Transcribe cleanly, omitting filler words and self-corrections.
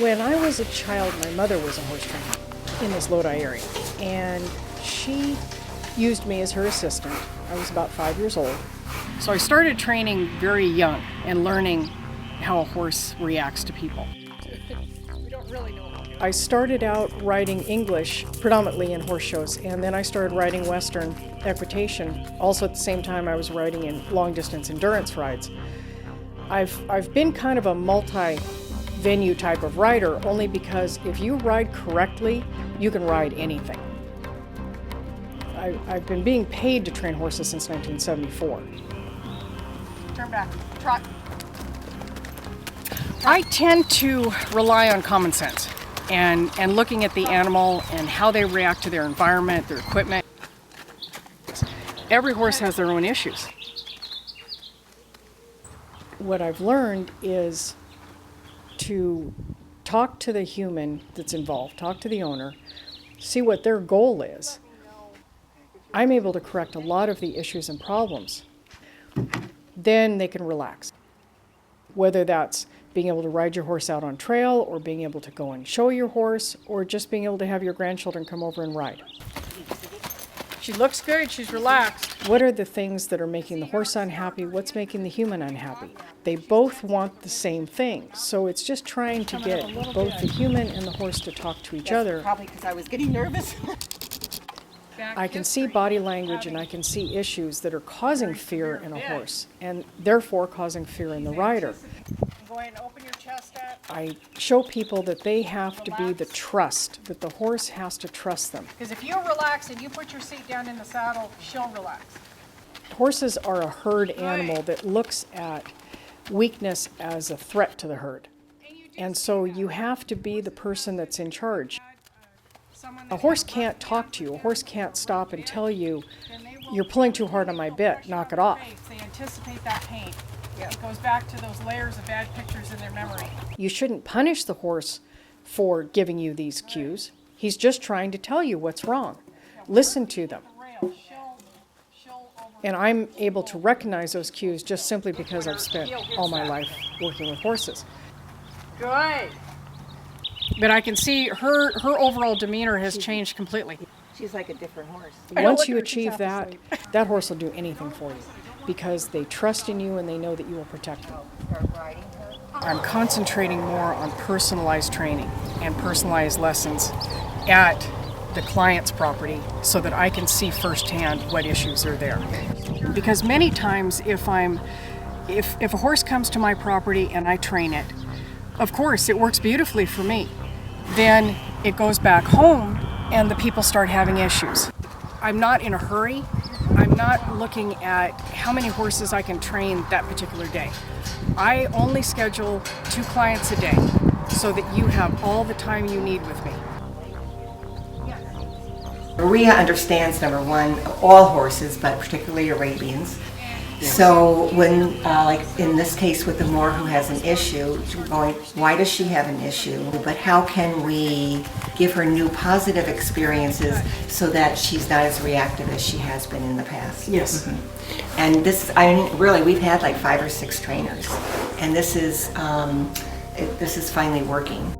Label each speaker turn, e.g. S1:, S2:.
S1: When I was a child, my mother was a horse trainer in this Lodi area, and she used me as her assistant. I was about 5 years old. So I started training very young and learning how a horse reacts to people. We don't really know. I started out riding English, predominantly in horse shows, and then I started riding Western equitation. Also at the same time I was riding in long-distance endurance rides. I've been kind of a multi-venue type of rider only because if you ride correctly, you can ride anything. I've been being paid to train horses since 1974. Turn back, trot. I tend to rely on common sense and looking at the animal and how they react to their environment, their equipment. Every horse has their own issues. What I've learned is to talk to the human that's involved, talk to the owner, see what their goal is. I'm able to correct a lot of the issues and problems. Then they can relax. Whether that's being able to ride your horse out on trail, or being able to go and show your horse, or just being able to have your grandchildren come over and ride. She looks good, she's relaxed. What are the things that are making the horse unhappy? What's making the human unhappy? They both want the same thing. So it's just trying to get both the human and the horse to talk to each other.
S2: Probably because I was getting nervous.
S1: I can see body language and I can see issues that are causing fear in a horse and therefore causing fear in the rider. Go ahead and open your chest up. I show people that they have to be the trust, that the horse has to trust them. Because if you relax and you put your seat down in the saddle, she'll relax. Horses are a herd animal that looks at weakness as a threat to the herd. And so you have to be the person that's in charge. A horse can't talk to you. A horse can't stop and tell you, you're pulling too hard on my bit, knock it off. They anticipate that pain. It goes back to those layers of bad pictures in their memory. You shouldn't punish the horse for giving you these cues. He's just trying to tell you what's wrong. Listen to them. And I'm able to recognize those cues just simply because I've spent all my life working with horses. Good. But I can see her overall demeanor has changed completely.
S2: She's like a different horse.
S1: Once you achieve that, that horse will do anything for you because they trust in you and they know that you will protect them. I'm concentrating more on personalized training and personalized lessons at the client's property so that I can see firsthand what issues are there. Because many times if a horse comes to my property and I train it, of course, it works beautifully for me. Then it goes back home and the people start having issues. I'm not in a hurry. I'm not looking at how many horses I can train that particular day. I only schedule 2 clients a day so that you have all the time you need with me.
S2: Maria understands, number one, all horses, but particularly Arabians. So when, like in this case with the Moor who has an issue, we're going, why does she have an issue? But how can we give her new positive experiences so that she's not as reactive as she has been in the past?
S1: Yes.
S2: Mm-hmm. And this, I mean, really, we've had like 5 or 6 trainers, and this is finally working.